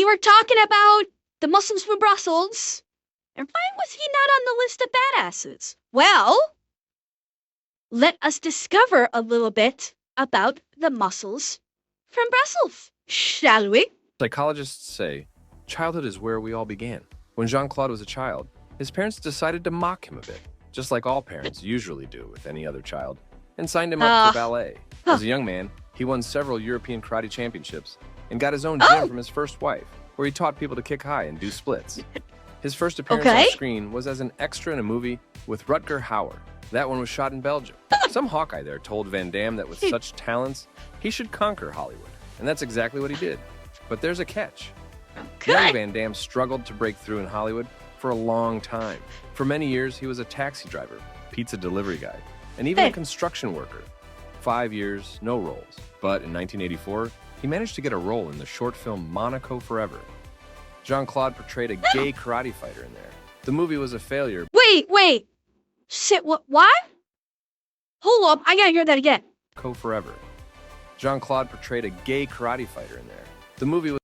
We were talking about the Muslims from Brussels, and why was he not on the list of badasses? Well, let us discover a little bit about the Muslims from Brussels, shall we? Psychologists say childhood is where we all began. When Jean-Claude was a child, his parents decided to mock him a bit, just like all parents usually do with any other child, and signed him up for ballet. As a young man, he won several European karate championships and got his own gym from his first wife, where he taught people to kick high and do splits. His first appearance on screen was as an extra in a movie with Rutger Hauer. That one was shot in Belgium. Some Hawkeye there told Van Damme that with such talents, he should conquer Hollywood, and that's exactly what he did. But there's a catch. Young Van Damme struggled to break through in Hollywood for a long time. For many years, he was a taxi driver, pizza delivery guy, and even a construction worker. 5 years, no roles. But in 1984, he managed to get a role in the short film Monaco Forever. Jean-Claude portrayed a gay karate fighter in there. The movie was a failure. Wait. Sit, what? Hold up, I gotta hear that again. Monaco Forever. Jean-Claude portrayed a gay karate fighter in there. The movie was...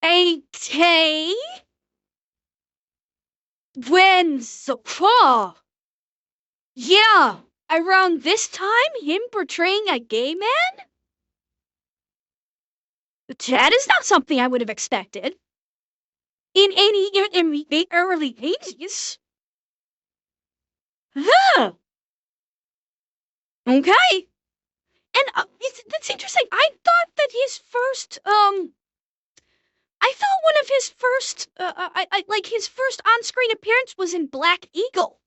A-Tay? When so far? Yeah, around this time, him portraying a gay man? That is not something I would have expected. In the early 80s. Huh. Okay. And that's interesting. I thought that his first, I thought one of his first, his first on-screen appearance was in Black Eagle.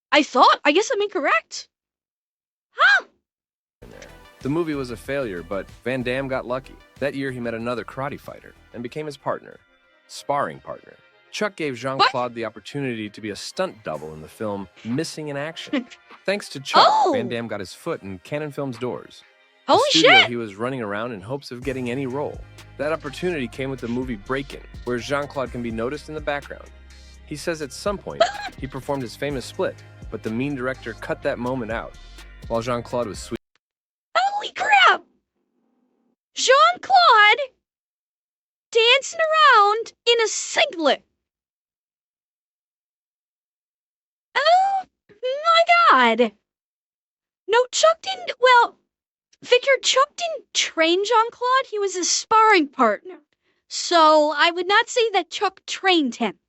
I guess I'm incorrect. Huh? The movie was a failure, but Van Damme got lucky. That year, he met another karate fighter and became his partner, sparring partner. Chuck gave Jean-Claude the opportunity to be a stunt double in the film Missing in Action. Thanks to Chuck, Van Damme got his foot in Cannon Films' doors. Holy shit! He was running around in hopes of getting any role. That opportunity came with the movie Breakin', where Jean-Claude can be noticed in the background. He says at some point, he performed his famous split, but the mean director cut that moment out, while Jean-Claude was sweet. Holy crap! Jean-Claude dancing around in a singlet. Oh my god! No, Chuck didn't, Victor, Chuck didn't train Jean-Claude, he was his sparring partner. So I would not say that Chuck trained him.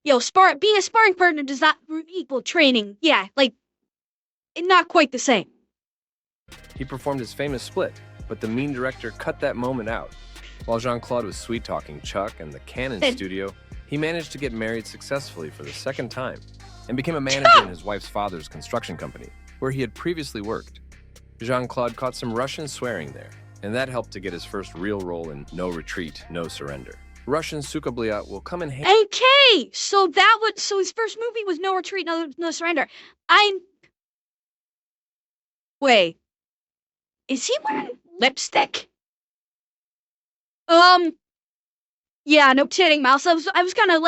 Being a sparring partner does not equal training. Yeah, not quite the same. He performed his famous split, but the mean director cut that moment out. While Jean-Claude was sweet-talking Chuck and the Cannon studio, he managed to get married successfully for the second time and became a manager in his wife's father's construction company, where he had previously worked. Jean-Claude caught some Russian swearing there, and that helped to get his first real role in No Retreat, No Surrender. Russian Suka Bliat will come in handy. Okay, so his first movie was No Retreat, No Surrender. Wait, is he wearing lipstick? Yeah, no kidding, Mouse. I was kind of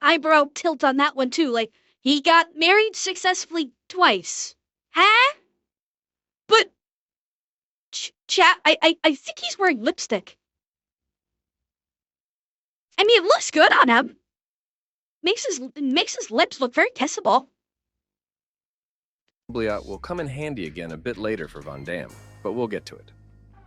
eyebrow tilt on that one too. He got married successfully twice. Huh? But, chat, I think he's wearing lipstick. I mean, it looks good on him. Makes his lips look very kissable. Bliat will come in handy again a bit later for Van Damme, but we'll get to it.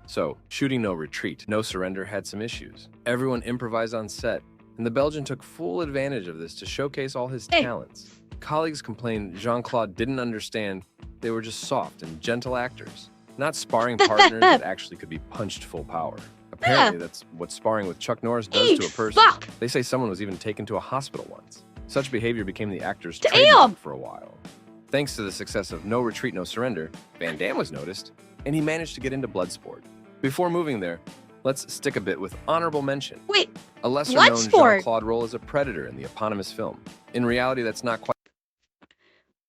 So, shooting No Retreat, No Surrender had some issues. Everyone improvised on set, and the Belgian took full advantage of this to showcase all his talents. Colleagues complained Jean-Claude didn't understand they were just soft and gentle actors, not sparring partners that actually could be punched full power. Apparently, that's what sparring with Chuck Norris does to a person. They say someone was even taken to a hospital once. Such behavior became the actor's trademark for a while. Thanks to the success of No Retreat, No Surrender, Van Damme was noticed, and he managed to get into Bloodsport. Before moving there, let's stick a bit with honorable mention. Wait, a lesser-known Jean-Claude role as a predator in the eponymous film. In reality, that's not quite...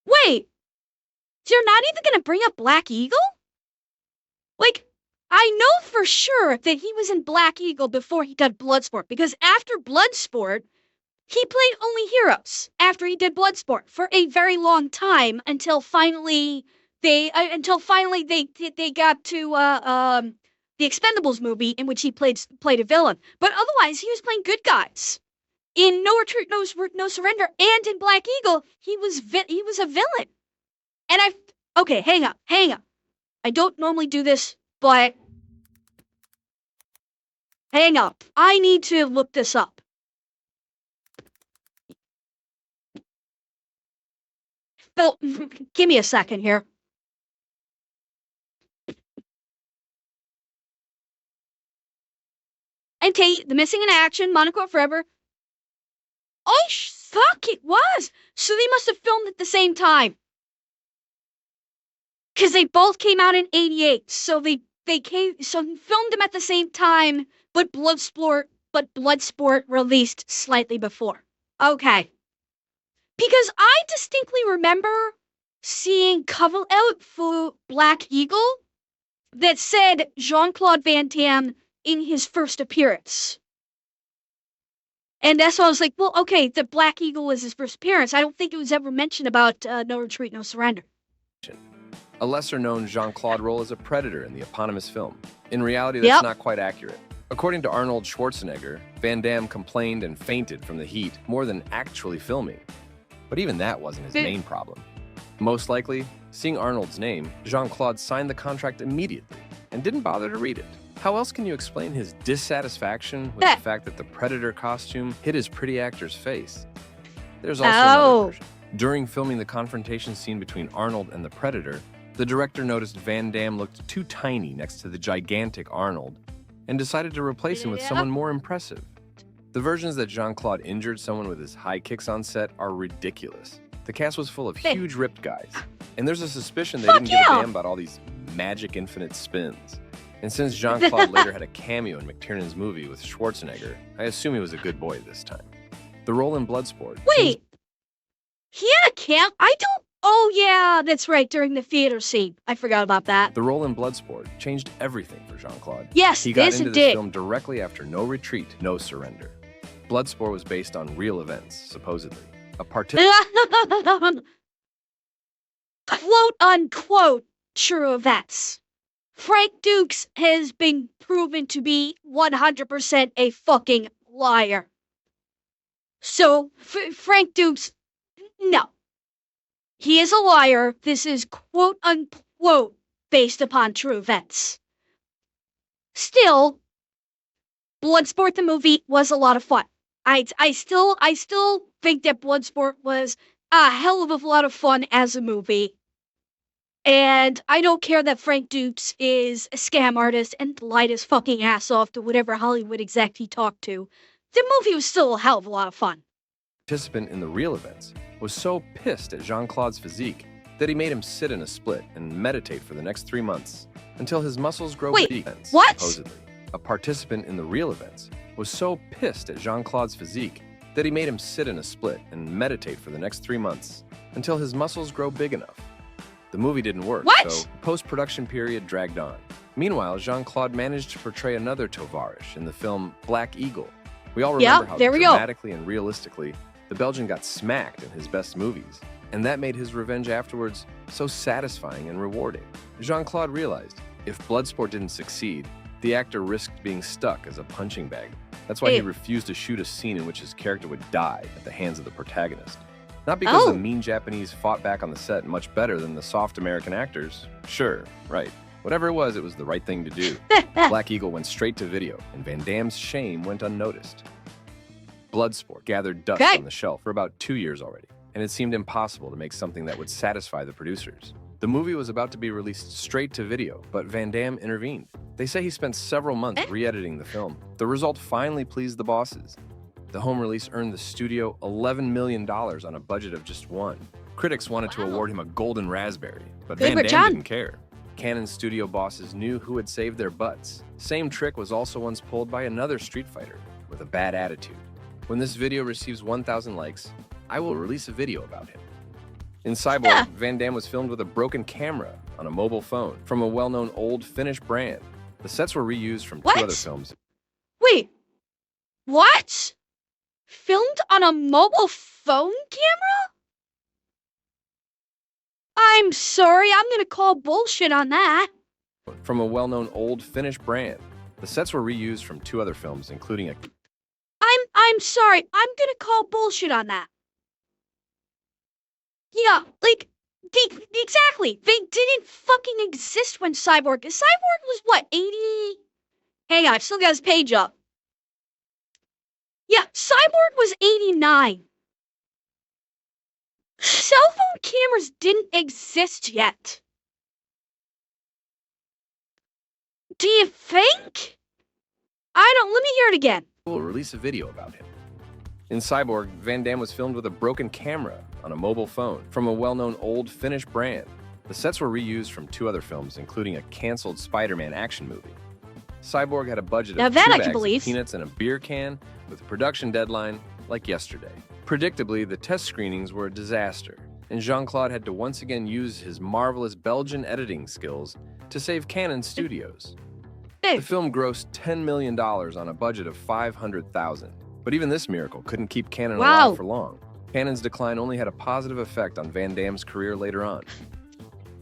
Wait, you're not even gonna bring up Black Eagle? I know for sure that he was in Black Eagle before he did Bloodsport, because after Bloodsport, he played only heroes after he did Bloodsport for a very long time until finally they got to the Expendables movie in which he played a villain. But otherwise, he was playing good guys. In No Retreat, No Surrender, and in Black Eagle, he was a villain. And okay, hang up. I don't normally do this, but hang up. I need to look this up. Phil, give me a second here. And Tate, The Missing in Action, Monaco Forever. Oh, fuck, it was. So they must have filmed at the same time. Because they both came out in 88. So they filmed them at the same time, but Bloodsport released slightly before. Okay. Because I distinctly remember seeing cover art for Black Eagle that said Jean-Claude Van Damme in his first appearance. And that's why I was like, well, okay, the Black Eagle was his first appearance. I don't think it was ever mentioned about No Retreat, No Surrender. A lesser-known Jean-Claude role as a predator in the eponymous film. In reality, that's not quite accurate. According to Arnold Schwarzenegger, Van Damme complained and fainted from the heat more than actually filming. But even that wasn't his main problem. Most likely, seeing Arnold's name, Jean-Claude signed the contract immediately and didn't bother to read it. How else can you explain his dissatisfaction with the fact that the Predator costume hit his pretty actor's face? There's also another version. During filming the confrontation scene between Arnold and the Predator, the director noticed Van Damme looked too tiny next to the gigantic Arnold and decided to replace him with someone more impressive. The versions that Jean-Claude injured someone with his high kicks on set are ridiculous. The cast was full of huge ripped guys, and there's a suspicion they didn't give a damn about all these magic infinite spins. And since Jean-Claude later had a cameo in McTiernan's movie with Schwarzenegger, I assume he was a good boy this time. The role in Bloodsport... Wait! He had a camp? I don't... Oh, yeah, that's right, during the theater scene. I forgot about that. The role in Bloodsport changed everything for Jean-Claude. Yes, he got into this film directly after No Retreat, No Surrender. Bloodsport was based on real events, supposedly. A quote-unquote true events. Frank Dukes has been proven to be 100% a fucking liar. So, Frank Dukes, no. He is a liar. This is quote-unquote based upon true events. Still, Bloodsport the movie was a lot of fun. I still think that Bloodsport was a hell of a lot of fun as a movie. And I don't care that Frank Dukes is a scam artist and lied his fucking ass off to whatever Hollywood exec he talked to. The movie was still a hell of a lot of fun. Participant in the real events was so pissed at Jean-Claude's physique that he made him sit in a split and meditate for the next 3 months until his muscles grow big. What? Supposedly. A participant in the real events was so pissed at Jean-Claude's physique that he made him sit in a split and meditate for the next 3 months until his muscles grow big enough. The movie didn't work, so post-production period dragged on. Meanwhile, Jean-Claude managed to portray another Tovarish in the film Black Eagle. We all remember how dramatically and realistically the Belgian got smacked in his best movies, and that made his revenge afterwards so satisfying and rewarding. Jean-Claude realized if Bloodsport didn't succeed, the actor risked being stuck as a punching bag. That's why he refused to shoot a scene in which his character would die at the hands of the protagonist. Not because the mean Japanese fought back on the set much better than the soft American actors. Sure, right. Whatever it was the right thing to do. Black Eagle went straight to video, and Van Damme's shame went unnoticed. Bloodsport gathered dust on the shelf for about 2 years already, and it seemed impossible to make something that would satisfy the producers. The movie was about to be released straight to video, but Van Damme intervened. They say he spent several months re-editing the film. The result finally pleased the bosses. The home release earned the studio $11 million on a budget of just $1. Critics wanted to award him a golden raspberry, but Van Damme didn't care. Cannon studio bosses knew who had saved their butts. Same trick was also once pulled by another Street Fighter with a bad attitude. When this video receives 1,000 likes, I will release a video about him. In Cyborg, Van Damme was filmed with a broken camera on a mobile phone from a well-known old Finnish brand. The sets were reused from 2 other films. Wait, what? Filmed on a mobile phone camera? I'm sorry, I'm gonna call bullshit on that. From a well-known old Finnish brand. The sets were reused from 2 other films, including a... I'm sorry, I'm gonna call bullshit on that. Yeah, like, exactly. They didn't fucking exist when Cyborg was what, 80? Hang on, I've still got his page up. Yeah, Cyborg was 89. Cell phone cameras didn't exist yet. Do you think? Let me hear it again. will release a video about him. In Cyborg, Van Damme was filmed with a broken camera on a mobile phone from a well-known old Finnish brand. The sets were reused from 2 other films, including a canceled Spider-Man action movie. Cyborg had a budget Now of 2 that I bags can of believe. peanuts and a beer can, with a production deadline like yesterday. Predictably, the test screenings were a disaster, and Jean-Claude had to once again use his marvelous Belgian editing skills to save Canon Studios. The film grossed $10 million on a budget of $500,000. But even this miracle couldn't keep Cannon Wow. alive for long. Cannon's decline only had a positive effect on Van Damme's career later on.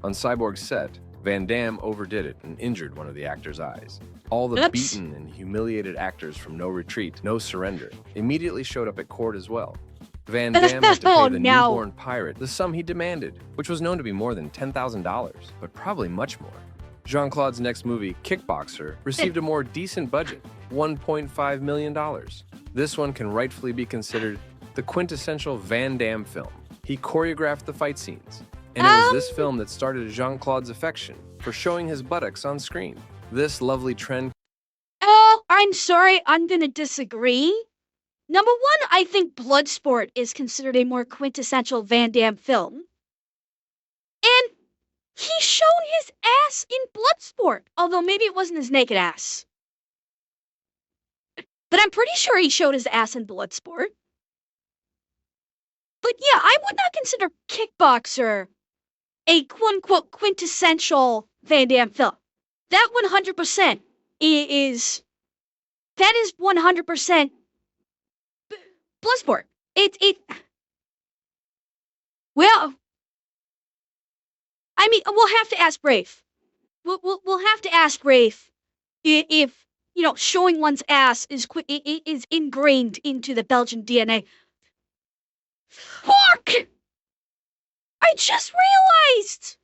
On Cyborg's set, Van Damme overdid it and injured one of the actor's eyes. All the Oops. beaten and humiliated actors from No Retreat, No Surrender immediately showed up at court as well. Van Damme had to pay Oh, the no. newborn pirate the sum he demanded, which was known to be more than $10,000, but probably much more. Jean-Claude's next movie, Kickboxer, received a more decent budget, $1.5 million. This one can rightfully be considered the quintessential Van Damme film. He choreographed the fight scenes, and it was this film that started Jean-Claude's affection for showing his buttocks on screen. This lovely trend... Oh, I'm sorry, I'm gonna disagree. Number one, I think Bloodsport is considered a more quintessential Van Damme film. And he's shown his ass in Bloodsport, although maybe it wasn't his naked ass. But I'm pretty sure he showed his ass in Bloodsport. But yeah, I would not consider Kickboxer a quote-unquote quintessential Van Damme film. That 100% is 100% Bloodsport. Well, I mean, we'll have to ask Rafe. We'll have to ask Rafe if showing one's ass is ingrained into the Belgian DNA. Fuck! I just realized!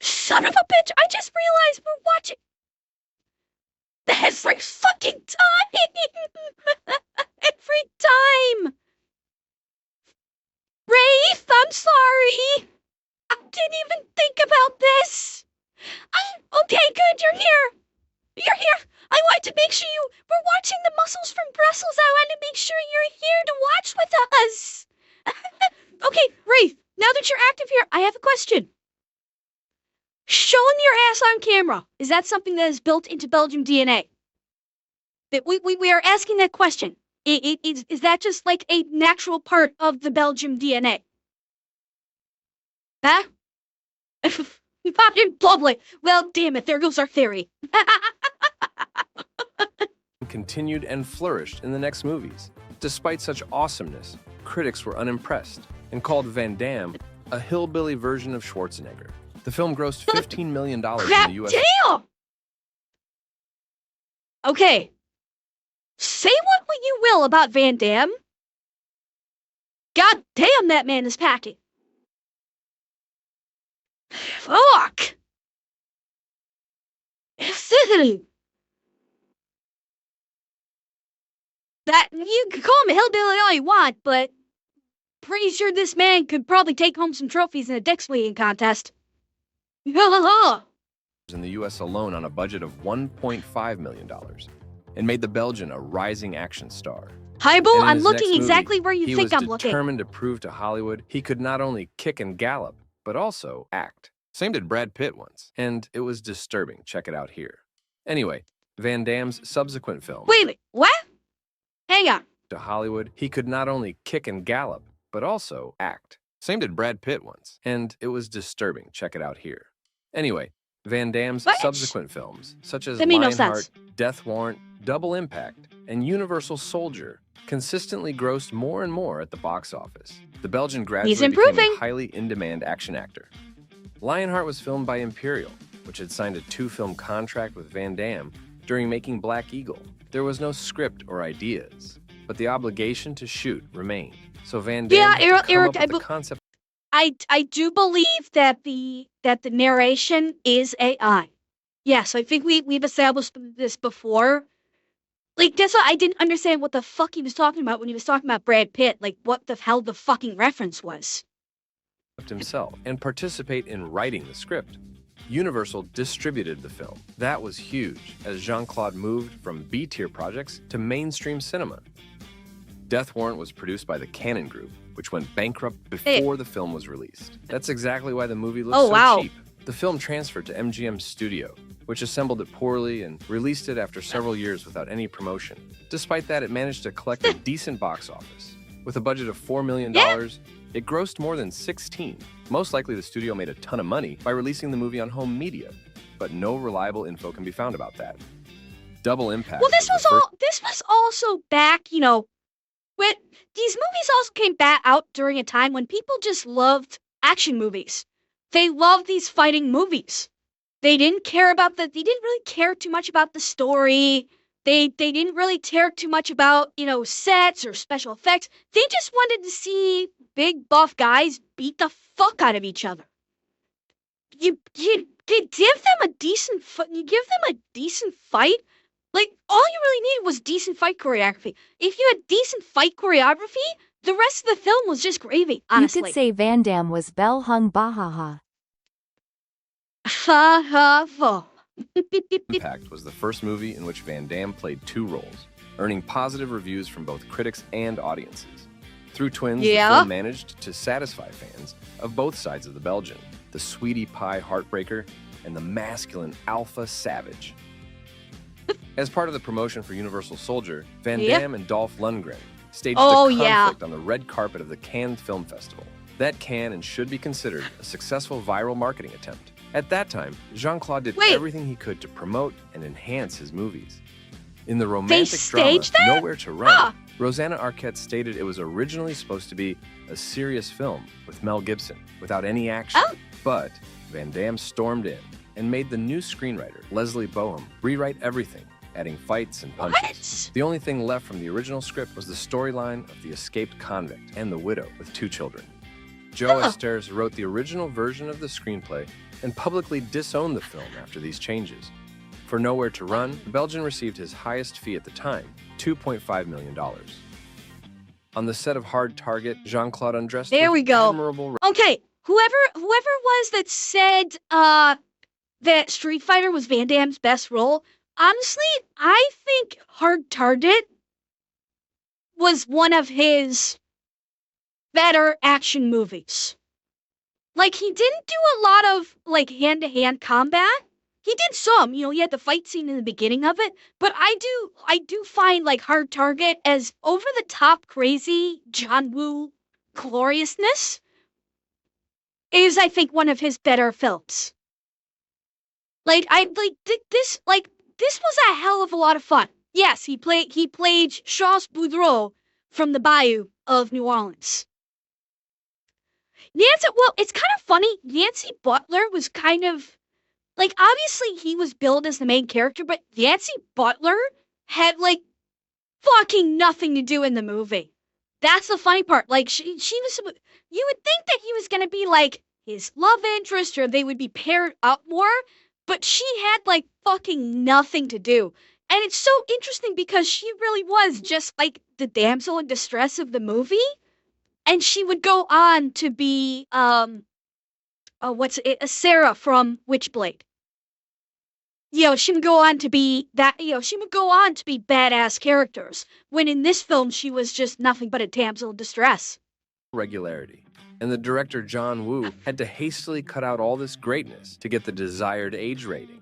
Son of a bitch, I just realized we're watching every fucking time! Every time! Rafe, I'm sorry! I didn't even think about this! Okay, good, you're here! You're here! I wanted to make sure you were watching the Muscles from Brussels. I wanted to make sure you're here to watch with us! Okay, Rafe, now that you're active here, I have a question. Showing your ass on camera, is that something that is built into Belgian DNA? That we are asking that question. Is that just like a natural part of the Belgian DNA? Huh? Lovely. Well, damn it, there goes our theory. continued and flourished in the next movies. Despite such awesomeness, critics were unimpressed and called Van Damme a hillbilly version of Schwarzenegger. The film grossed $15 million in the U.S. Damn! Okay. Say what you will about Van Damme. God damn, that man is packing. Fuck! That, you can call him a hillbilly all you want, but pretty sure this man could probably take home some trophies in a dick swinging contest. in the U.S. alone on a budget of $1.5 million and made the Belgian a rising action star. Highball, And in I'm his looking next exactly movie, where you he think was I'm looking. determined to prove to Hollywood he could not only kick and gallop, but also act. Same did Brad Pitt once, and it was disturbing. Check it out here. Anyway, Van Damme's subsequent film Wait, what? Hang on. to Hollywood, he could not only kick and gallop, but also act. Same did Brad Pitt once, and it was disturbing. Check it out here. Anyway, Van Damme's What? subsequent films, such as That made no Lionheart, sense. Death Warrant, Double Impact, and Universal Soldier, consistently grossed more and more at the box office. The Belgian He's gradually became improving. a highly in-demand action actor. Lionheart was filmed by Imperial, which had signed a 2-film contract with Van Damme during making Black Eagle. There was no script or ideas, but the obligation to shoot remained. So Van Damme Yeah, had to come Eric, up with the concept. I do believe that the narration is AI. Yes, I think we've established this before. Like, that's why I didn't understand what the fuck he was talking about when he was talking about Brad Pitt. Like, what the hell the fucking reference was. Himself and participate in writing the script. Universal distributed the film. That was huge, as Jean-Claude moved from B-tier projects to mainstream cinema. Death Warrant was produced by the Cannon Group, which went bankrupt before the film was released. That's exactly why the movie looks so cheap. The film transferred to MGM Studio, which assembled it poorly and released it after several years without any promotion. Despite that, it managed to collect a decent box office. With a budget of $4 million, it grossed more than 16. Most likely the studio made a ton of money by releasing the movie on home media, but no reliable info can be found about that. Double Impact. Well, this was also back, when these movies also came back out during a time when people just loved action movies. They loved these fighting movies. They didn't really care too much about the story. They didn't really care too much about, sets or special effects. They just wanted to see big buff guys beat the fuck out of each other. You give them a decent fight. Like, all you really needed was decent fight choreography. If you had decent fight choreography, the rest of the film was just gravy, honestly. You could say Van Damme was Bell Hung Bahaha. Ha ha ha. Impact was the first movie in which Van Damme played 2 roles, earning positive reviews from both critics and audiences. Through Twins, the film managed to satisfy fans of both sides of the Belgian, the sweetie pie heartbreaker and the masculine alpha savage. As part of the promotion for Universal Soldier, Van Damme and Dolph Lundgren staged a conflict on the red carpet of the Cannes Film Festival. That can and should be considered a successful viral marketing attempt. At that time, Jean-Claude did everything he could to promote and enhance his movies. In the romantic drama Nowhere to Run, Rosanna Arquette stated it was originally supposed to be a serious film with Mel Gibson, without any action. But Van Damme stormed in and made the new screenwriter, Leslie Boehm, rewrite everything, adding fights and punches. The only thing left from the original script was the storyline of the escaped convict and the widow with 2 children. Joe Esters wrote the original version of the screenplay and publicly disowned the film after these changes. For Nowhere to Run, the Belgian received his highest fee at the time, $2.5 million. On the set of Hard Target, Jean-Claude undressed admirable... Okay, whoever was that said that Street Fighter was Van Damme's best role, honestly, I think Hard Target was one of his better action movies. Like, he didn't do a lot of, like, hand-to-hand combat. He did some, he had the fight scene in the beginning of it, but I do find, like, Hard Target as over-the-top crazy John Woo gloriousness is, I think, one of his better films. This was a hell of a lot of fun. Yes, he played Charles Boudreaux from the Bayou of New Orleans. It's kind of funny. Yancey Butler was kind of, like, obviously he was billed as the main character, but Yancey Butler had, like, fucking nothing to do in the movie. That's the funny part. Like, she was, you would think that he was gonna be, like, his love interest, or they would be paired up more, but she had, like, fucking nothing to do. And it's so interesting because she really was just, like, the damsel in distress of the movie. And she would go on to be, Sarah from Witchblade. She would go on to be badass characters, when in this film she was just nothing but a damsel in distress. Regularity. And the director John Woo had to hastily cut out all this greatness to get the desired age rating.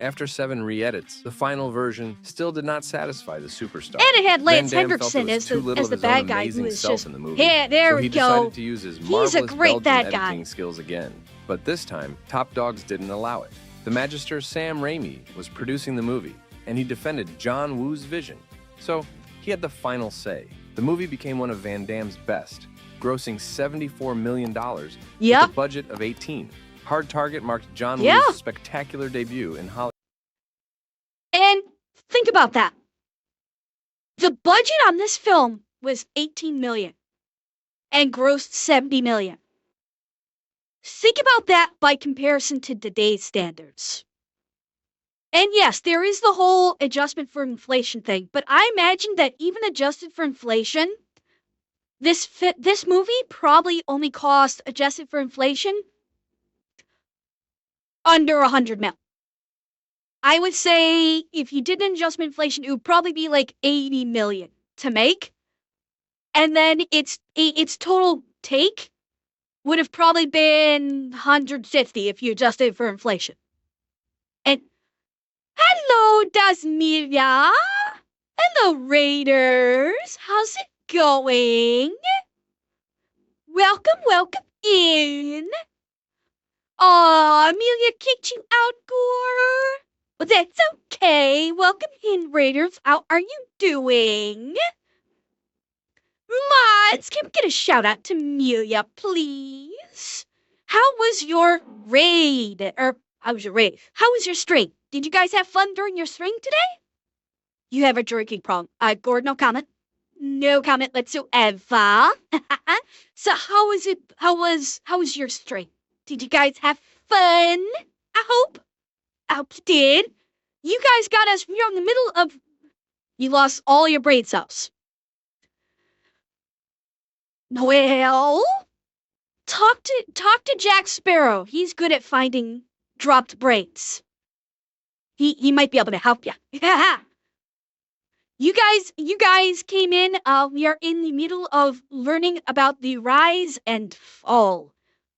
After 7 re-edits, the final version still did not satisfy the superstar. And it had Lance Henriksen as the bad guy, who was just, yeah, there we go. He decided to use his marvelous Belgian editing skills again. But this time, Top Dogs didn't allow it. The Magister Sam Raimi was producing the movie, and he defended John Woo's vision. So he had the final say. The movie became one of Van Damme's best, grossing $74 million with Yep. a budget of 18. Hard Target marked John Yeah. Woo's spectacular debut in Hollywood. And think about that. The budget on this film was 18 million and grossed 70 million. Think about that by comparison to today's standards. And yes, there is the whole adjustment for inflation thing, but I imagine that even adjusted for inflation, this movie probably only cost, adjusted for inflation, under 100 mil. I would say if you did an adjustment inflation, it would probably be like 80 million to make. And then its total take would have probably been 150 if you adjusted for inflation. And hello, Dasmilia. Hello, Raiders. How's it going? Welcome in. Aw, Amelia kicked you out, Gore. Well, that's okay. Welcome in, Raiders. How are you doing? Mods, can we get a shout out to Amelia, please? How was your raid? How was your raid? How was your stream? Did you guys have fun during your stream today? You have a drinking problem. Gord, no comment. No comment whatsoever. So how was it? How was your stream? Did you guys have fun? I hope you did. You guys got us. You're in the middle of. You lost all your brain cells. Noel, talk to Jack Sparrow. He's good at finding dropped brains. He might be able to help you. You guys came in. We are in the middle of learning about the rise and fall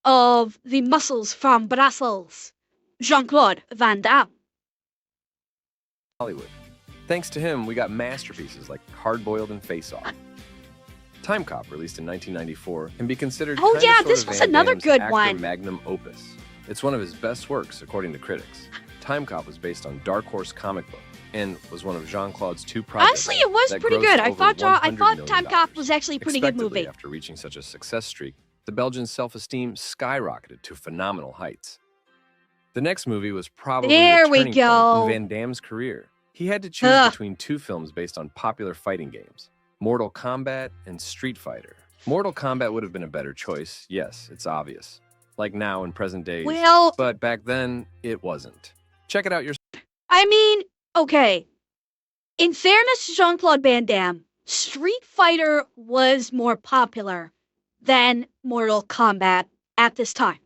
of the muscles from Brussels. Jean-Claude Van Damme. Hollywood. Thanks to him, we got masterpieces like Hard Boiled and Face Off. Time Cop, released in 1994, can be considered Oh, kinda yeah, sort this of was Van another Damme's good actor one. magnum opus. It's one of his best works, according to critics. Time Cop was based on Dark Horse comic book and was one of Jean-Claude's two projects. Honestly, it was that pretty grossed good. I over thought $100 million. Time Cop was actually a pretty good Expectedly, movie. after reaching such a success streak, the Belgian's self-esteem skyrocketed to phenomenal heights. The next movie was probably There the we turning go. point in Van Damme's career. He had to choose Ugh. between two films based on popular fighting games, Mortal Kombat and Street Fighter. Mortal Kombat would have been a better choice, yes, it's obvious. Like now in present days, Well, but back then, it wasn't. Check it out yourself. I mean, okay. In fairness to Jean-Claude Van Damme, Street Fighter was more popular than Mortal Kombat at this time.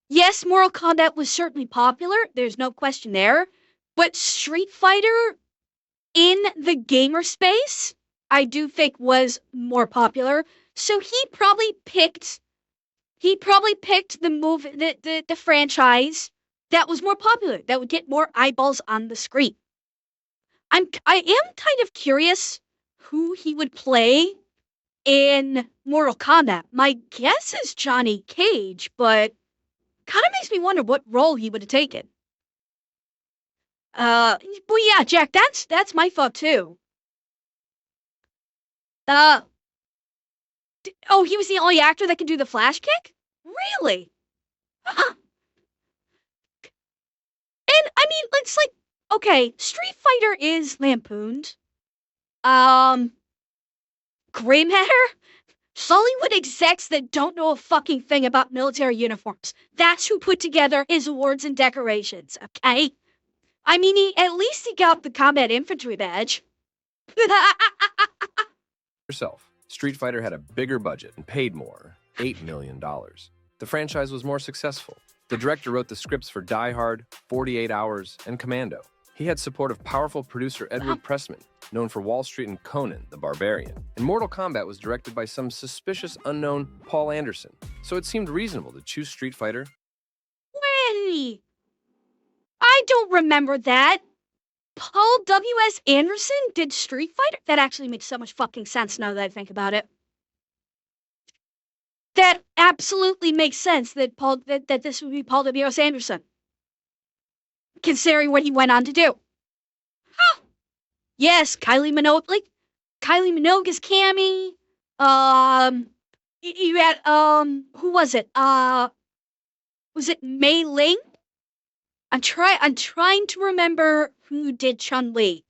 Yes, Mortal Kombat was certainly popular, there's no question there, but Street Fighter in the gamer space, I do think was more popular. So he probably picked the movie, the franchise that was more popular, that would get more eyeballs on the screen. I am kind of curious who he would play in Mortal Kombat. My guess is Johnny Cage, but kind of makes me wonder what role he would have taken. But yeah, Jack, that's my thought too. Oh, he was the only actor that could do the flash kick? Really? And I mean, it's like, okay, Street Fighter is lampooned. Gray matter? Hollywood execs that don't know a fucking thing about military uniforms. That's who put together his awards and decorations, okay? I mean, at least he got the combat infantry badge. Yourself. Street Fighter had a bigger budget and paid more, $8 million. The franchise was more successful. The director wrote the scripts for Die Hard, 48 Hours, and Commando. He had support of powerful producer Edward Pressman, known for Wall Street and Conan the Barbarian. And Mortal Kombat was directed by some suspicious unknown Paul Anderson, so it seemed reasonable to choose Street Fighter. Really? I don't remember that. Paul W.S. Anderson did Street Fighter? That actually makes so much fucking sense now that I think about it. That absolutely makes sense that that this would be Paul W.S. Anderson. Considering what he went on to do. Huh. Yes, Kylie Minogue. Like, Kylie Minogue as Cammy. You had who was it? Was it Mei Ling? I'm trying to remember who did Chun-Li.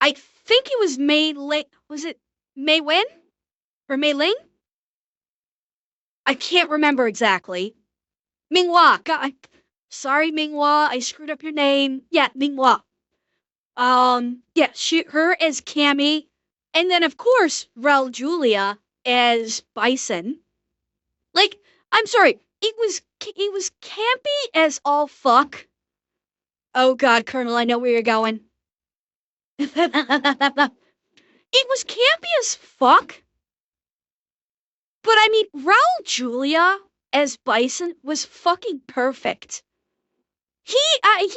I think it was Mei Ling. Was it Mei Wen or Mei Ling? I can't remember exactly. Minghua. God, sorry, Minghua. I screwed up your name. Yeah, Minghua. Yeah, her as Cammy, and then of course Raul Julia as Bison. Like, I'm sorry, it was campy as all fuck. Oh God, Colonel, I know where you're going. It was campy as fuck. But I mean, Raul Julia as Bison was fucking perfect. He had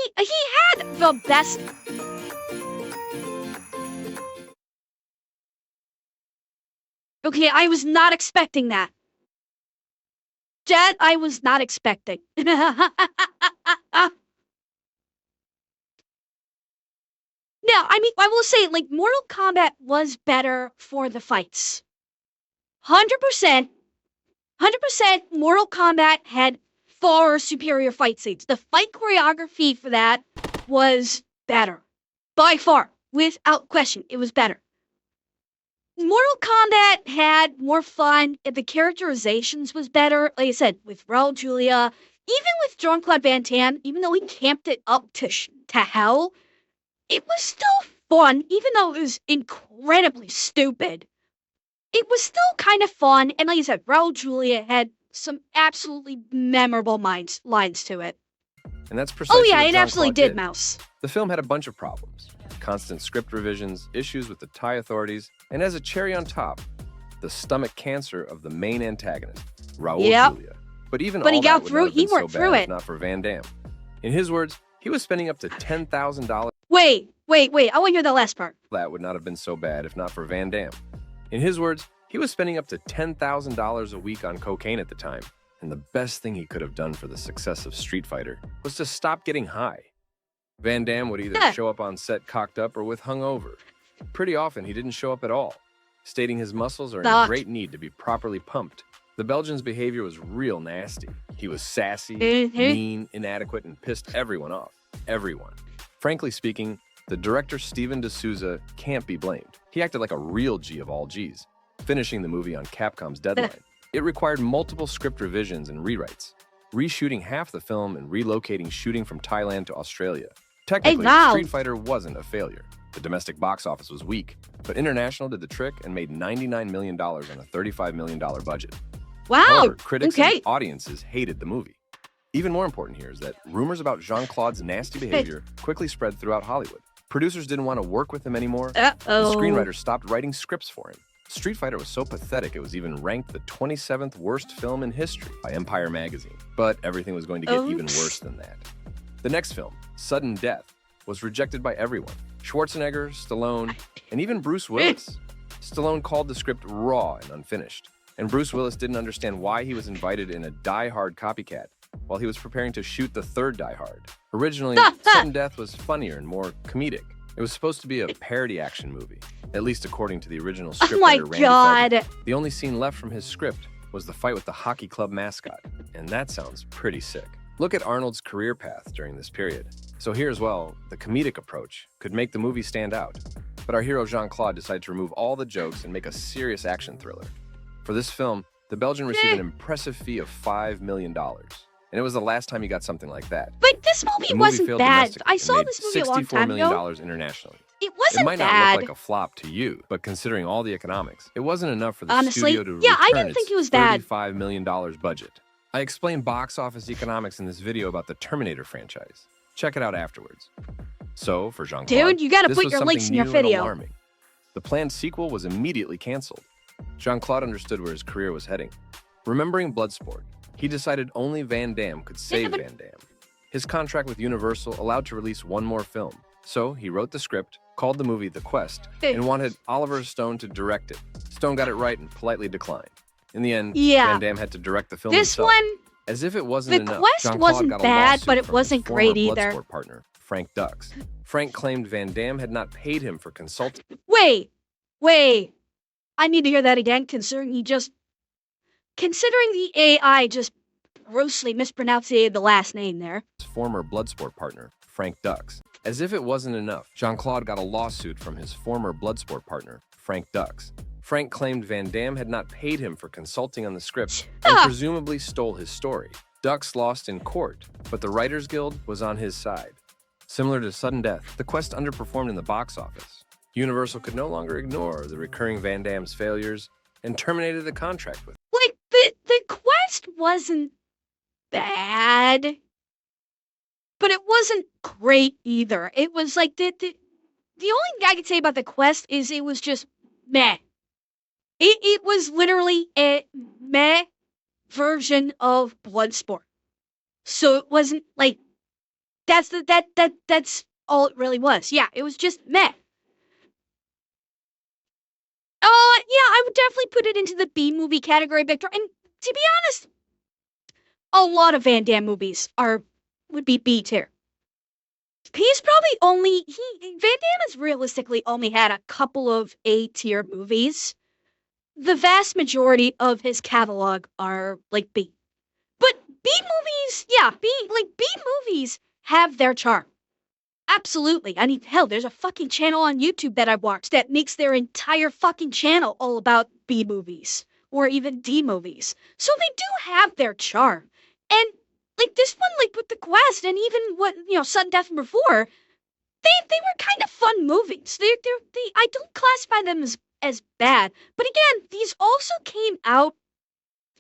the best. Okay, I was not expecting that. That I was not expecting. Now, I mean, I will say, like, Mortal Kombat was better for the fights. 100%. 100% Mortal Kombat had far superior fight scenes. The fight choreography for that was better. By far. Without question, it was better. Mortal Kombat had more fun. The characterizations was better. Like I said, with Raul Julia, even with Jean-Claude Van Damme, even though he camped it up to hell, it was still fun, even though it was incredibly stupid. It was still kind of fun, and like I said, Raul Julia had some absolutely memorable lines to it. And that's precisely Oh yeah, what it absolutely Jean-Claude did, Mouse. The film had a bunch of problems. Constant script revisions, issues with the Thai authorities, and as a cherry on top, the stomach cancer of the main antagonist, Raul Julia. But even all he that got would through. not have He been worked so through bad it. if not for Van Damme. In his words, he was spending up to $10,000. Wait. I want to hear the last part. That would not have been so bad if not for Van Damme. In his words, he was spending up to $10,000 a week on cocaine at the time, and the best thing he could have done for the success of Street Fighter was to stop getting high. Van Damme would either show up on set cocked up or with hungover. Pretty often, he didn't show up at all, stating his muscles are in great need to be properly pumped. The Belgian's behavior was real nasty. He was sassy, mean, inadequate, and pissed everyone off. Everyone. Frankly speaking, the director Steven de Souza can't be blamed. He acted like a real G of all Gs, finishing the movie on Capcom's deadline. It required multiple script revisions and rewrites, reshooting half the film and relocating shooting from Thailand to Australia. Technically, Street Fighter wasn't a failure. The domestic box office was weak, but international did the trick and made $99 million on a $35 million budget. Wow. However, critics and audiences hated the movie. Even more important here is that rumors about Jean-Claude's nasty behavior quickly spread throughout Hollywood. Producers didn't want to work with him anymore. The screenwriters stopped writing scripts for him. Street Fighter was so pathetic it was even ranked the 27th worst film in history by Empire magazine. But everything was going to get even worse than that. The next film, Sudden Death, was rejected by everyone. Schwarzenegger, Stallone, and even Bruce Willis. Stallone called the script raw and unfinished, and Bruce Willis didn't understand why he was invited in a Die Hard copycat while he was preparing to shoot the third Die Hard. Originally, Sudden Death was funnier and more comedic. It was supposed to be a parody action movie, at least according to the original scriptwriter Randy Feldman. The only scene left from his script was the fight with the hockey club mascot, and that sounds pretty sick. Look at Arnold's career path during this period. So here as well, the comedic approach could make the movie stand out. But our hero Jean-Claude decided to remove all the jokes and make a serious action thriller. For this film, the Belgian received an impressive fee of $5 million. And it was the last time he got something like that. But this movie wasn't bad. I saw this movie a long time ago. $64 million internationally. It wasn't bad. It might not look like a flop to you, but considering all the economics, it wasn't enough for the studio to return I didn't think it was bad. $35 million budget. I explained box office economics in this video about the Terminator franchise. Check it out afterwards. So, for Jean-Claude, dude, you gotta put your links in your video. Alarming. The planned sequel was immediately canceled. Jean-Claude understood where his career was heading. Remembering Bloodsport, he decided only Van Damme could save Van Damme. His contract with Universal allowed to release one more film. So he wrote the script, called the movie The Quest, and wanted Oliver Stone to direct it. Stone got it right and politely declined. In the end, Van Damme had to direct the film himself. As if it wasn't enough, The Quest wasn't bad, but it wasn't great either. Bloodsport partner, Frank Dux. Frank claimed Van Damme had not paid him for consulting. Wait, Wait, I need to hear that again, considering the AI just grossly mispronounced the last name there. His former Bloodsport partner, Frank Dux. As if it wasn't enough, Jean-Claude got a lawsuit from his former Bloodsport partner, Frank Dux. Frank claimed Van Damme had not paid him for consulting on the script and presumably stole his story. Dux lost in court, but the Writers Guild was on his side. Similar to Sudden Death, The Quest underperformed in the box office. Universal could no longer ignore the recurring Van Damme's failures and terminated the contract with him. Like, the Quest wasn't bad, but it wasn't great either. It was like, the only thing I could say about the Quest is it was just meh. It was literally a meh version of Bloodsport. So it wasn't like, that's all it really was. Yeah, it was just meh. Yeah, I would definitely put it into the B movie category, Victor. And to be honest, a lot of Van Damme movies would be B tier. He's probably Van Damme has realistically only had a couple of A tier movies. The vast majority of his catalog are like B. But B movies have their charm. Absolutely. I mean, hell, there's a fucking channel on YouTube that I watched that makes their entire fucking channel all about B movies or even D movies. So they do have their charm. And like this one, like with The Quest and even Sudden Death before, they were kind of fun movies. I don't classify them as bad. But again, these also came out,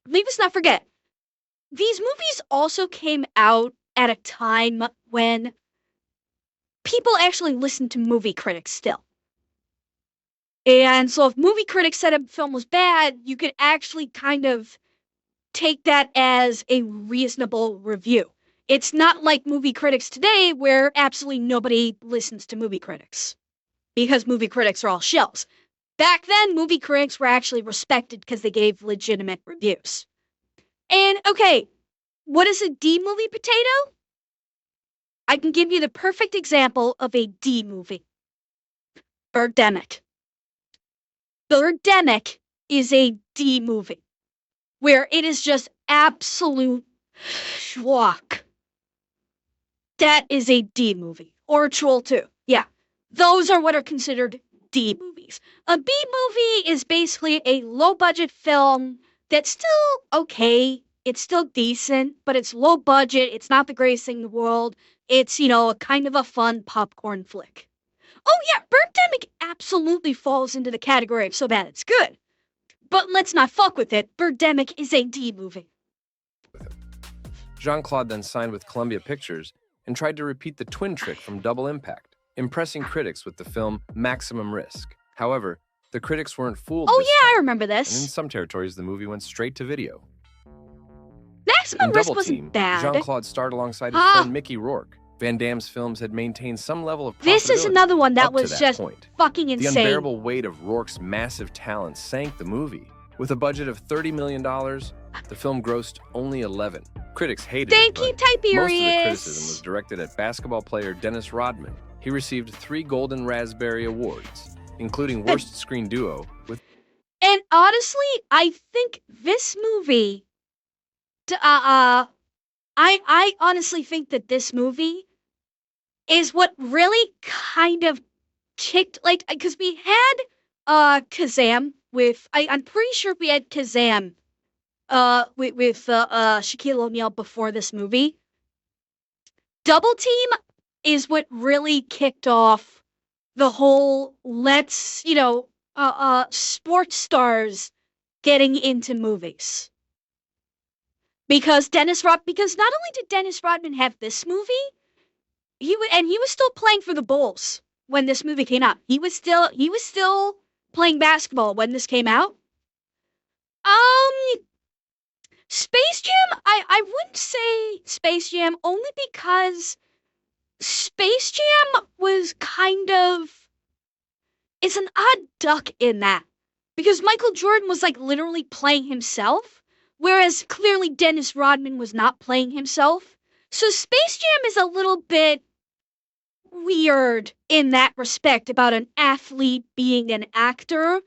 leave us not forget, these movies also came out at a time when people actually listen to movie critics still. And so if movie critics said a film was bad, you could actually kind of take that as a reasonable review. It's not like movie critics today where absolutely nobody listens to movie critics because movie critics are all shells. Back then, movie critics were actually respected because they gave legitimate reviews. And okay, what is a D movie potato? I can give you the perfect example of a D movie. Birdemic. Birdemic is a D movie, where it is just absolute schlock. That is a D movie. Or Troll 2. Yeah, those are what are considered D movies. A B movie is basically a low-budget film that's still okay. It's still decent, but it's low budget. It's not the greatest thing in the world. It's, a kind of a fun popcorn flick. Oh yeah, Birdemic absolutely falls into the category of so bad it's good. But let's not fuck with it. Birdemic is a D movie. Jean-Claude then signed with Columbia Pictures and tried to repeat the twin trick from Double Impact, impressing critics with the film Maximum Risk. However, the critics weren't fooled. Oh this yeah, time, I remember this. And in some territories, the movie went straight to video. Maximum Risk Double wasn't Team, bad. Jean-Claude starred alongside his friend Mickey Rourke. Van Damme's films had maintained some level of profitability. This is another one that was just point. fucking The insane. unbearable weight of Rourke's massive talent sank the movie. With a budget of $30 million, the film grossed only 11. Critics hated Thank it, you, but most of the Tiberius. criticism was directed at basketball player Dennis Rodman. He received 3 Golden Raspberry Awards, including Worst Screen Duo with. And honestly, I think this movie, I honestly think that this movie is what really kind of kicked, like, because we had Kazam with, I'm pretty sure we had Kazam with Shaquille O'Neal before this movie. Double Team is what really kicked off the whole sports stars getting into movies. Because not only did Dennis Rodman have this movie, he was still playing for the Bulls when this movie came out. He was still playing basketball when this came out. Space Jam, I wouldn't say Space Jam only because Space Jam was kind of, it's an odd duck in that. Because Michael Jordan was like literally playing himself, whereas clearly Dennis Rodman was not playing himself. So Space Jam is a little bit weird in that respect about an athlete being an actor.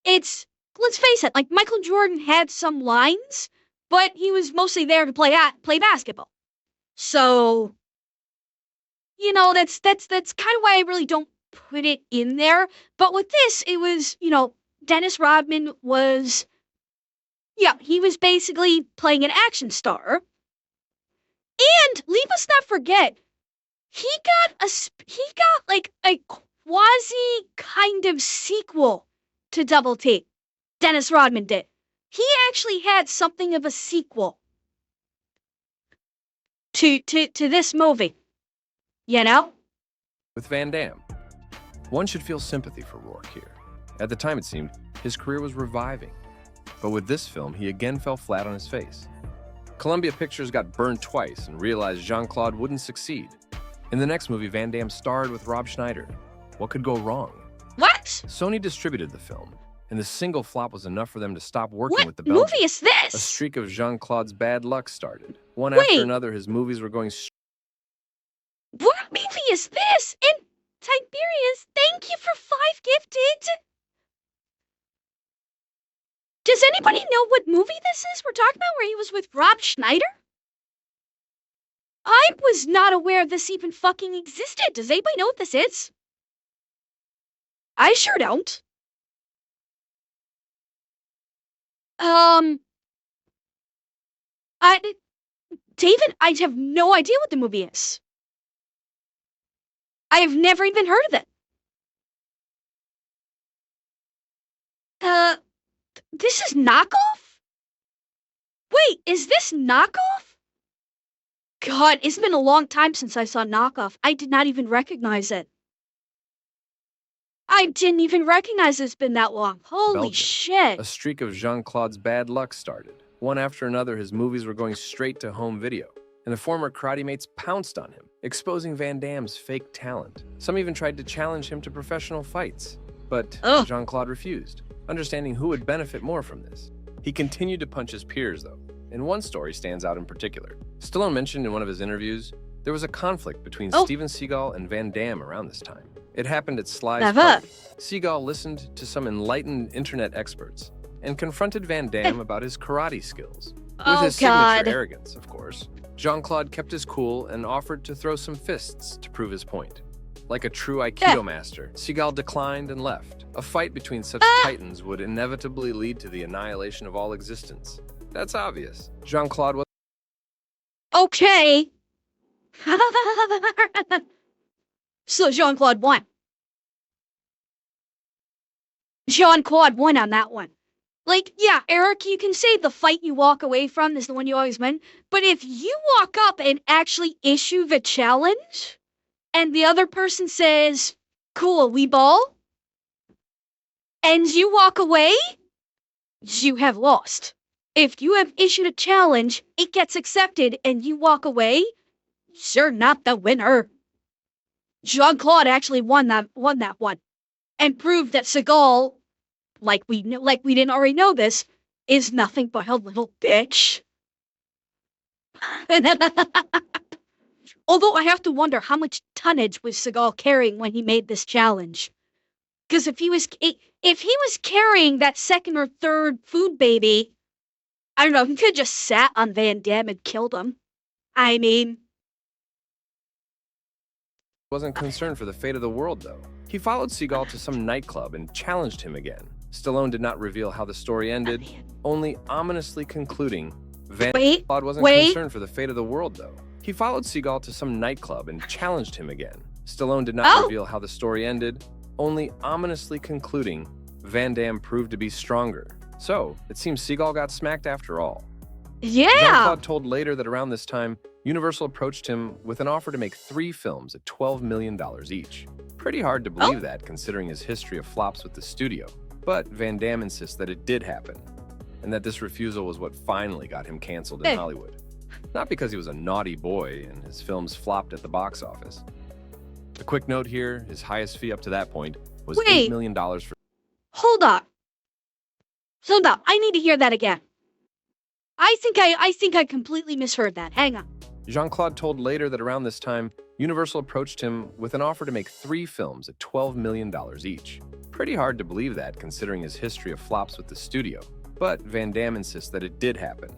It's, let's face it, like Michael Jordan had some lines, but he was mostly there to play basketball. So, that's kind of why I really don't put it in there. But with this, it was, Dennis Rodman was, he was basically playing an action star. And leave us not forget, he got like a quasi kind of sequel to Double T. Dennis Rodman did. He actually had something of a sequel to this movie. With Van Damme. One should feel sympathy for Rourke here. At the time, it seemed, his career was reviving. But with this film, he again fell flat on his face. Columbia Pictures got burned twice and realized Jean-Claude wouldn't succeed. In the next movie, Van Damme starred with Rob Schneider. What could go wrong? What? Sony distributed the film, and the single flop was enough for them to stop working What with the Belgians. movie is this? A streak of Jean-Claude's bad luck started. One after another, his movies were going What movie is this? And Tiberius, thank you for 5 gifted. Does anybody know what movie this is we're talking about where he was with Rob Schneider? I was not aware this even fucking existed. Does anybody know what this is? I sure don't. David, I have no idea what the movie is. I have never even heard of it. This is knockoff? Wait, is this knockoff? God, it's been a long time since I saw knockoff. I did not even recognize it. I didn't even recognize it's been that long. Holy Belgium. shit. A streak of Jean-Claude's bad luck started. One after another, his movies were going straight to home video, and the former karate mates pounced on him, exposing Van Damme's fake talent. Some even tried to challenge him to professional fights, but Jean-Claude refused, understanding who would benefit more from this. He continued to punch his peers, though, and one story stands out in particular. Stallone mentioned in one of his interviews there was a conflict between Steven Seagal and Van Damme around this time. It happened at Sly's party. Seagal listened to some enlightened internet experts and confronted Van Damme about his karate skills. With his signature arrogance, of course, Jean-Claude kept his cool and offered to throw some fists to prove his point. Like a true Aikido master, Seagal declined and left. A fight between such titans would inevitably lead to the annihilation of all existence. That's obvious. Jean-Claude was... Okay. So Jean-Claude won. Jean-Claude won on that one. Like, yeah, Eric, you can say the fight you walk away from is the one you always win, but if you walk up and actually issue the challenge, and the other person says, cool, we ball, and you walk away, you have lost. If you have issued a challenge, it gets accepted, and you walk away, you're not the winner. Jean-Claude actually won that one, and proved that Seagal, like we didn't already know this, is nothing but a little bitch. Although I have to wonder how much tonnage was Seagal carrying when he made this challenge. Because if he was carrying that second or third food baby, I don't know, he could have just sat on Van Damme and killed him. I mean... wasn't concerned for the fate of the world, though. He followed Seagal to some nightclub and challenged him again. Stallone did not reveal how the story ended, only ominously concluding Van Damme wasn't concerned for the fate of the world, though. He followed Seagal to some nightclub and challenged him again. Stallone did not reveal how the story ended, only ominously concluding Van Damme proved to be stronger. So, it seems Seagal got smacked after all. Yeah! Jean-Claude told later that around this time, Universal approached him with an offer to make 3 films at $12 million each. Pretty hard to believe that, considering his history of flops with the studio. But Van Damme insists that it did happen, and that this refusal was what finally got him canceled in Hollywood. Not because he was a naughty boy and his films flopped at the box office. A quick note here, his highest fee up to that point was $8 million for... Hold up. I need to hear that again. I think I completely misheard that. Hang on. Jean-Claude told later that around this time, Universal approached him with an offer to make 3 films at $12 million each. Pretty hard to believe that, considering his history of flops with the studio. But Van Damme insists that it did happen,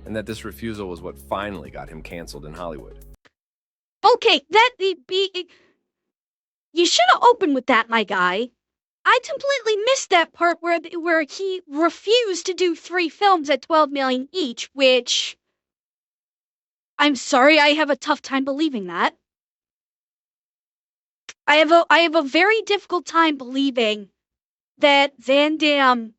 and that this refusal was what finally got him canceled in Hollywood. Okay, you should have opened with that, my guy. I completely missed that part where he refused to do 3 films at $12 million each, which I'm sorry, I have a tough time believing that. I have a very difficult time believing that Van Damme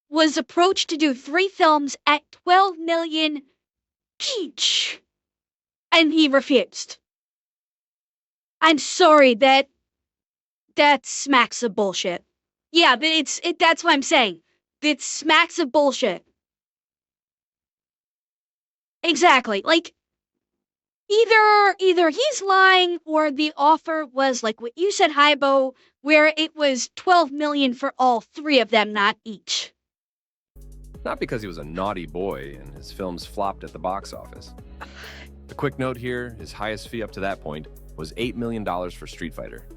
was approached to do 3 films at $12 million each, and he refused. I'm sorry, that smacks of bullshit. Yeah, but that's what I'm saying. It smacks of bullshit. Exactly. Like, either he's lying or the offer was like what you said, Haibo, where it was $12 million for all 3 of them, not each. Not because he was a naughty boy and his films flopped at the box office. A quick note here, his highest fee up to that point was $8 million for Street Fighter.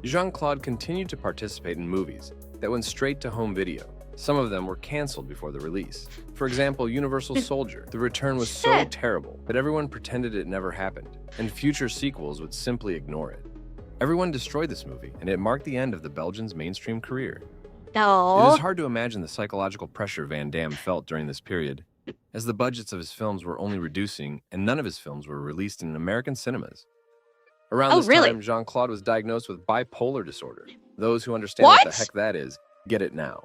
Jean-Claude continued to participate in movies that went straight to home video. Some of them were canceled before the release. For example, Universal Soldier. The return was so terrible that everyone pretended it never happened, and future sequels would simply ignore it. Everyone destroyed this movie, and it marked the end of the Belgian's mainstream career. No. It is hard to imagine the psychological pressure Van Damme felt during this period, as the budgets of his films were only reducing and none of his films were released in American cinemas. Around this time, Jean-Claude was diagnosed with bipolar disorder. Those who understand what the heck that is, get it now.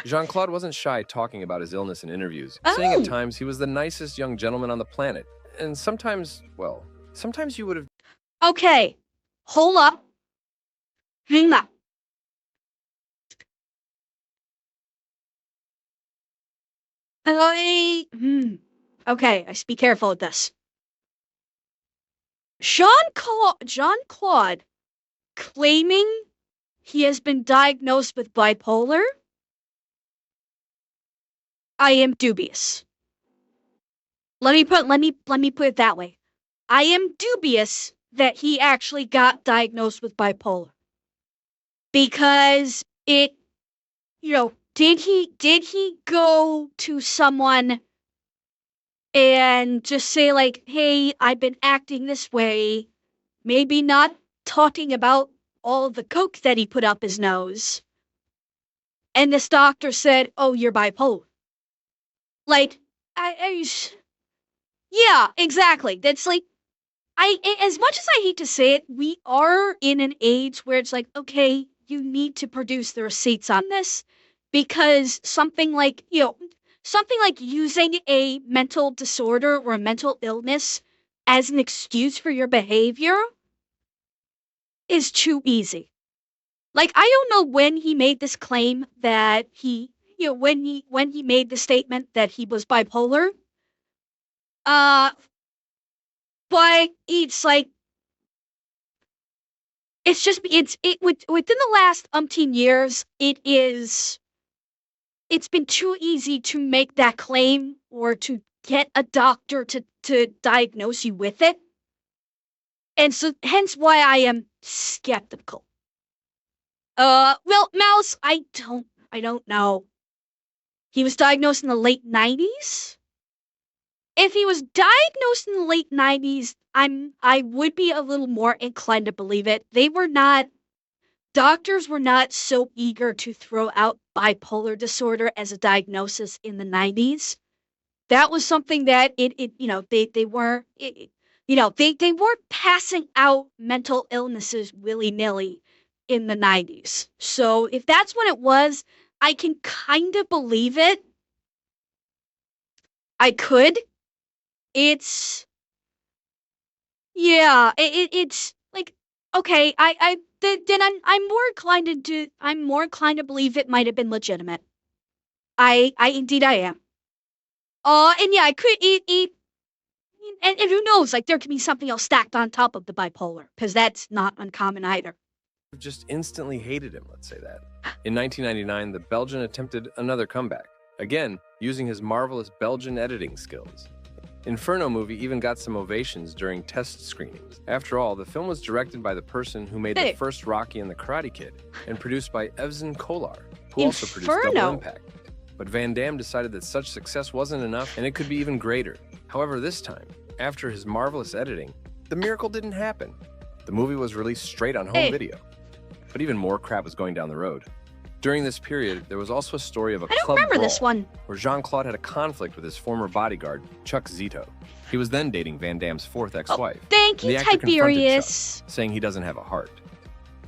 Jean-Claude wasn't shy talking about his illness in interviews, saying at times he was the nicest young gentleman on the planet. And sometimes, well, sometimes you would have... Okay, hold up. Hang up. Okay, I should be careful with this. Jean-Claude claiming he has been diagnosed with bipolar? I am dubious. Let me put it that way. I am dubious that he actually got diagnosed with bipolar. Because did he go to someone and just say like, hey, I've been acting this way, maybe not talking about all the coke that he put up his nose. And this doctor said, oh, you're bipolar. Like, yeah, exactly. That's like, as much as I hate to say it, we are in an age where it's like, okay, you need to produce the receipts on this, because something like using a mental disorder or a mental illness as an excuse for your behavior is too easy. Like, I don't know when he made this claim that when he made the statement that he was bipolar. But it's like, within the last umpteen years, it's been too easy to make that claim or to get a doctor to diagnose you with it. And so hence why I am skeptical. Well, Mouse, I don't know. He was diagnosed in the late 90s? If he was diagnosed in the late 90s, I would be a little more inclined to believe it. Doctors were not so eager to throw out bipolar disorder as a diagnosis in the 90s. That was something that they weren't passing out mental illnesses willy-nilly in the 90s. So if that's when it was, I can kind of believe it. I could. It's like, okay, I'm more inclined to believe it might have been legitimate. Indeed I am. And yeah, I could eat and who knows, like there could be something else stacked on top of the bipolar, because that's not uncommon either. Just instantly hated him, let's say that. In 1999, the Belgian attempted another comeback, again using his marvelous Belgian editing skills. Inferno movie even got some ovations during test screenings. After all, the film was directed by the person who made the first Rocky and the Karate Kid, and produced by Evzen Kolar, who also produced Double Impact. But Van Damme decided that such success wasn't enough, and it could be even greater. However, this time, after his marvelous editing, the miracle didn't happen. The movie was released straight on home video. But even more crap was going down the road. During this period, there was also a story of a club brawl where Jean-Claude had a conflict with his former bodyguard, Chuck Zito. He was then dating Van Damme's fourth ex-wife. Thank you, Tiberius. Chuck, saying he doesn't have a heart.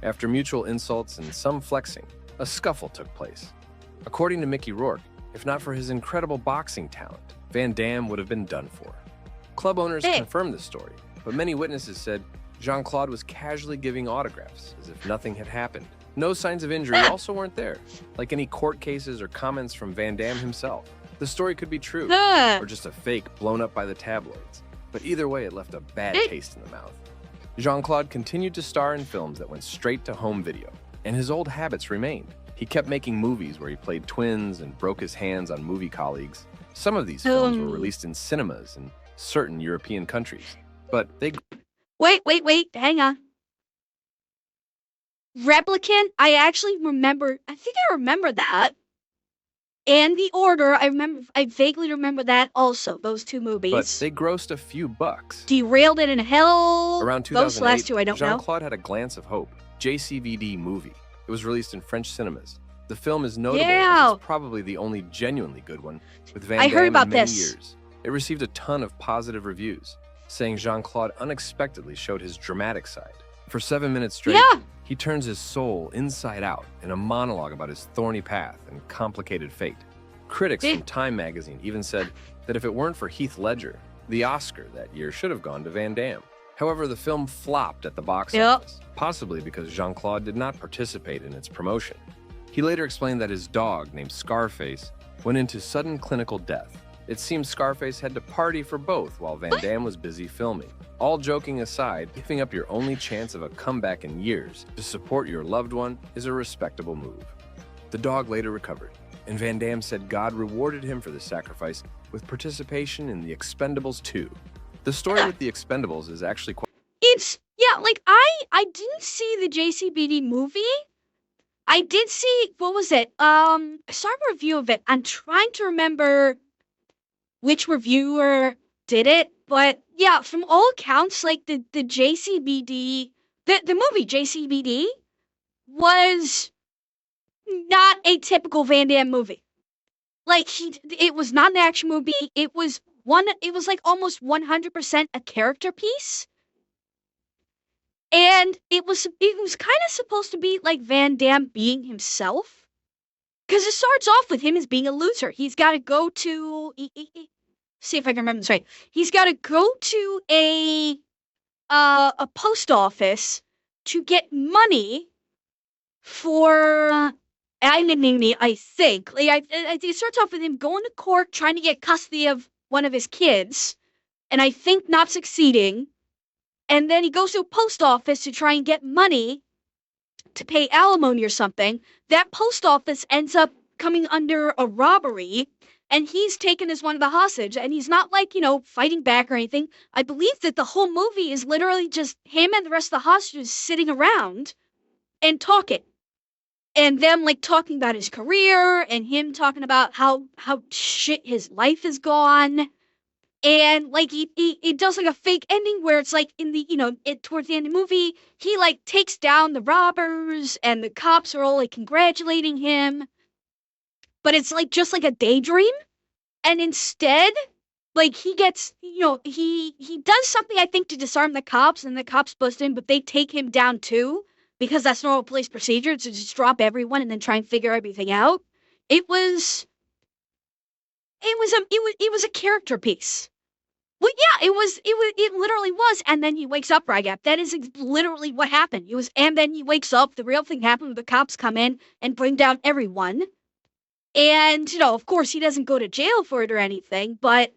After mutual insults and some flexing, a scuffle took place. According to Mickey Rourke, if not for his incredible boxing talent, Van Damme would have been done for. Club owners confirmed this story, but many witnesses said Jean-Claude was casually giving autographs as if nothing had happened. No signs of injury also weren't there, like any court cases or comments from Van Damme himself. The story could be true, or just a fake blown up by the tabloids, but either way it left a bad taste in the mouth. Jean-Claude continued to star in films that went straight to home video, and his old habits remained. He kept making movies where he played twins and broke his hands on movie colleagues. Some of these films were released in cinemas in certain European countries, but they... Wait, hang on. Replicant, I think I remember that. And The Order, I vaguely remember that also, those two movies. But they grossed a few bucks. Derailed It in Hell. Around 2008, those last two I don't know. Jean-Claude had A Glance of Hope, JCVD movie. It was released in French cinemas. The film is notable as it's probably the only genuinely good one, with Van Damme in many years. It received a ton of positive reviews, saying Jean-Claude unexpectedly showed his dramatic side. For 7 minutes straight, he turns his soul inside out in a monologue about his thorny path and complicated fate. Critics from Time magazine even said that if it weren't for Heath Ledger, the Oscar that year should have gone to Van Damme. However, the film flopped at the box office, possibly because Jean-Claude did not participate in its promotion. He later explained that his dog, named Scarface, went into sudden clinical death. It seems Scarface had to party for both while Van Damme was busy filming. All joking aside, giving up your only chance of a comeback in years to support your loved one is a respectable move. The dog later recovered, and Van Damme said God rewarded him for the sacrifice with participation in The Expendables 2. The story with The Expendables is actually quite... I didn't see the JCVD movie. I did see, what was it? I saw a review of it. I'm trying to remember which reviewer did it, but yeah, from all accounts, like the JCVD, the movie JCVD was not a typical Van Damme movie. Like it was not an action movie. It was like almost 100% a character piece. And it was kind of supposed to be like Van Damme being himself. Because it starts off with him as being a loser. He's got to go to... see if I can remember this right. He's got to go to a post office to get money for... I think. It starts off with him going to court, trying to get custody of one of his kids. And I think not succeeding. And then he goes to a post office to try and get money to pay alimony or something. That post office ends up coming under a robbery, and he's taken as one of the hostage. And he's not like, fighting back or anything. I believe that the whole movie is literally just him and the rest of the hostages sitting around and talking. And them talking about his career and him talking about how shit his life is gone. And he does a fake ending where it's in the towards the end of the movie he takes down the robbers and the cops are all congratulating him, but it's just a daydream. And instead he gets he does something I think to disarm the cops, and the cops bust him, but they take him down too because that's normal police procedure to just drop everyone and then try and figure everything out. It was a character piece. Well, yeah, it literally was. And then he wakes up, Rygap. That is literally what happened. And then he wakes up. The real thing happened. The cops come in and bring down everyone. And, of course, he doesn't go to jail for it or anything. But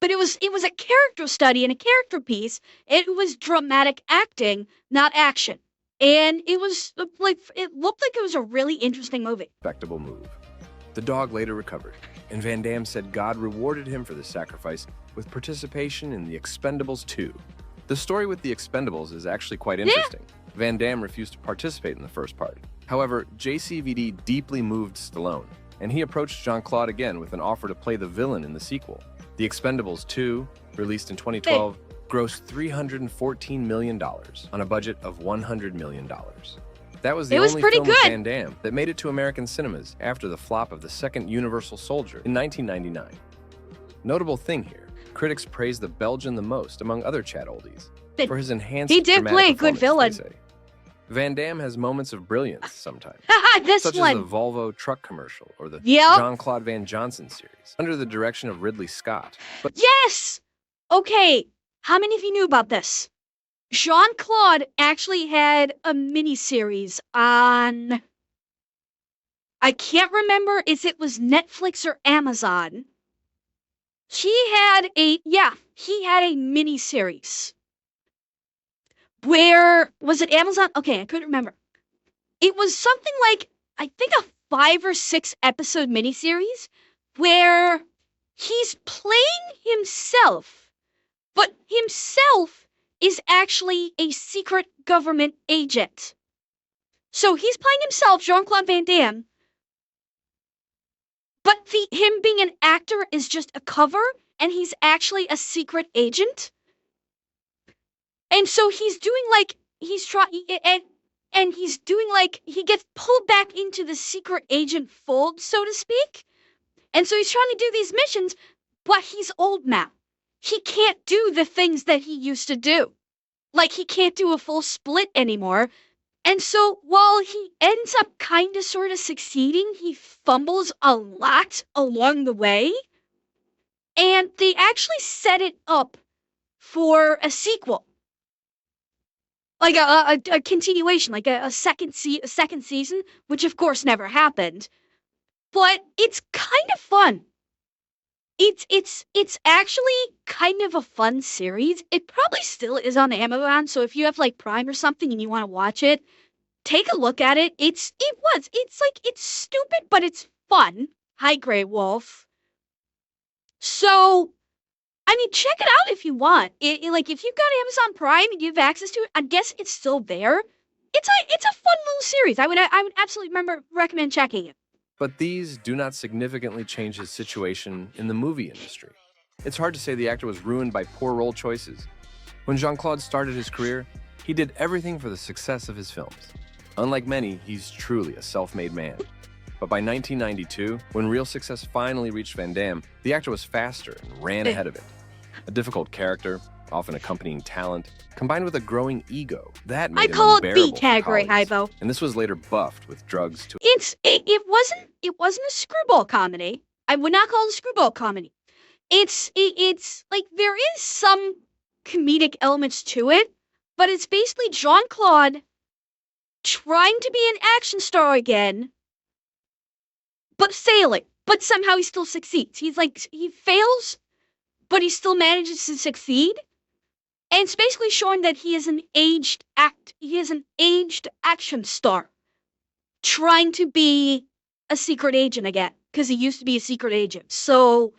it was a character study and a character piece. It was dramatic acting, not action. And it looked like it was a really interesting movie. Respectable move. The dog later recovered, and Van Damme said God rewarded him for the sacrifice with participation in The Expendables 2. The story with The Expendables is actually quite interesting. Van Damme refused to participate in the first part. However, JCVD deeply moved Stallone, and he approached Jean-Claude again with an offer to play the villain in the sequel. The Expendables 2, released in 2012, grossed $314 million on a budget of $100 million. That was the only film with Van Damme that made it to American cinemas after the flop of the second Universal Soldier in 1999. Notable thing here, critics praised the Belgian the most among other Chad oldies for his enhanced He did play a good villain. Van Damme has moments of brilliance sometimes, such as the Volvo truck commercial or the Jean-Claude Van Johnson series, under the direction of Ridley Scott. But yes! Okay, how many of you knew about this? Jean-Claude actually had a miniseries on... I can't remember if it was Netflix or Amazon. He had a miniseries. Where, was it Amazon? Okay, I couldn't remember. It was something like, I think a 5 or 6 episode miniseries where he's playing himself, but himself is actually a secret government agent. So he's playing himself, Jean-Claude Van Damme, but him being an actor is just a cover, and he's actually a secret agent. And so he's doing like, he gets pulled back into the secret agent fold, so to speak. And so he's trying to do these missions, but he's old now. He can't do the things that he used to do. Like, he can't do a full split anymore. And so while he ends up kind of sort of succeeding, he fumbles a lot along the way. And they actually set it up for a sequel. Like a continuation, like a second season, which of course never happened. But it's kind of fun. It's actually kind of a fun series. It probably still is on Amazon, so if you have like Prime or something and you want to watch it, take a look at it. It's stupid, but it's fun. Hi, Grey Wolf. So, I mean, check it out if you want. Like, if you've got Amazon Prime and you have access to it, I guess it's still there. It's a fun little series. I would absolutely recommend checking it. But these do not significantly change his situation in the movie industry. It's hard to say the actor was ruined by poor role choices. When Jean-Claude started his career, he did everything for the success of his films. Unlike many, he's truly a self-made man. But by 1992, when real success finally reached Van Damme, the actor was faster and ran ahead of it. A difficult character, often accompanying talent, combined with a growing ego, that made him unbearable for colleagues. And this was later buffed with drugs to... It wasn't a screwball comedy. I would not call it a screwball comedy. It's like, there is some comedic elements to it, but it's basically Jean-Claude trying to be an action star again, but failing. But somehow he still succeeds. He's like, he fails, but he still manages to succeed. And it's basically showing that he is an aged action star trying to be a secret agent again, because he used to be a secret agent. So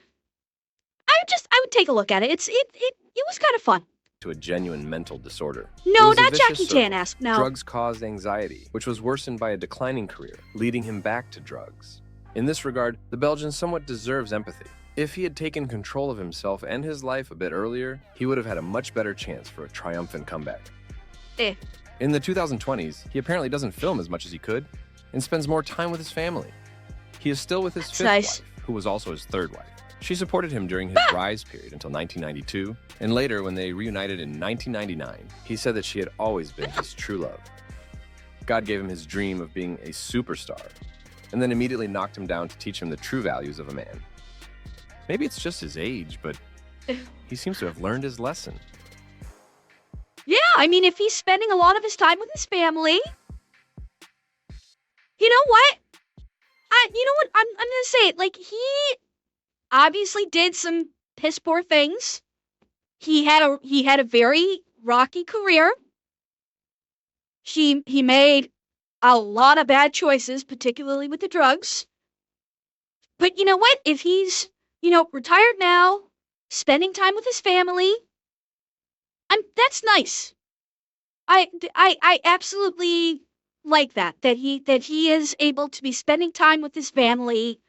I would take a look at it. It was kind of fun. To a genuine mental disorder. No, not Jackie Chan-esque, no. Drugs caused anxiety, which was worsened by a declining career, leading him back to drugs. In this regard, the Belgian somewhat deserves empathy. If he had taken control of himself and his life a bit earlier, he would have had a much better chance for a triumphant comeback. In the 2020s, he apparently doesn't film as much as he could and spends more time with his family. He is still with his fifth wife, who was also his third wife. She supported him during his rise period until 1992, and later when they reunited in 1999, he said that she had always been his true love. God gave him his dream of being a superstar, and then immediately knocked him down to teach him the true values of a man. Maybe it's just his age, but he seems to have learned his lesson. Yeah, I mean, if he's spending a lot of his time with his family, you know what? I'm gonna say it. Like, he obviously did some piss poor things. He had a very rocky career. He made a lot of bad choices, particularly with the drugs. But you know what? If he's, retired now, spending time with his family. That's nice. I absolutely like that he is able to be spending time with his family.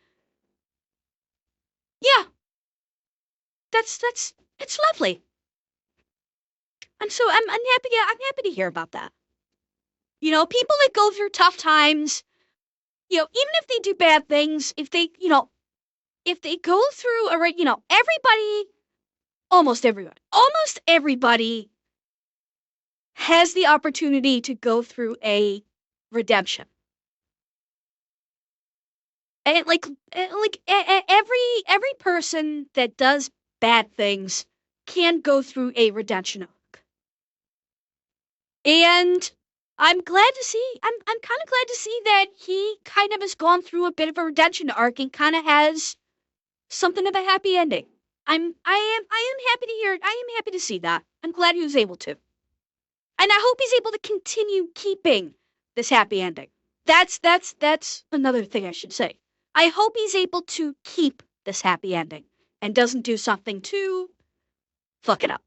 Yeah, that's it's lovely. And so I'm happy to hear about that. You know, people that go through tough times, you know, even if they do bad things, if they, you know, if they go through you know, almost everybody has the opportunity to go through a redemption. And every person that does bad things can go through a redemption arc. And I'm kind of glad to see that he kind of has gone through a bit of a redemption arc and kind of has something of a happy ending. I am happy to hear it. I am happy to see that. I'm glad he was able to. And I hope he's able to continue keeping this happy ending. That's another thing I should say. I hope he's able to keep this happy ending and doesn't do something to fuck it up.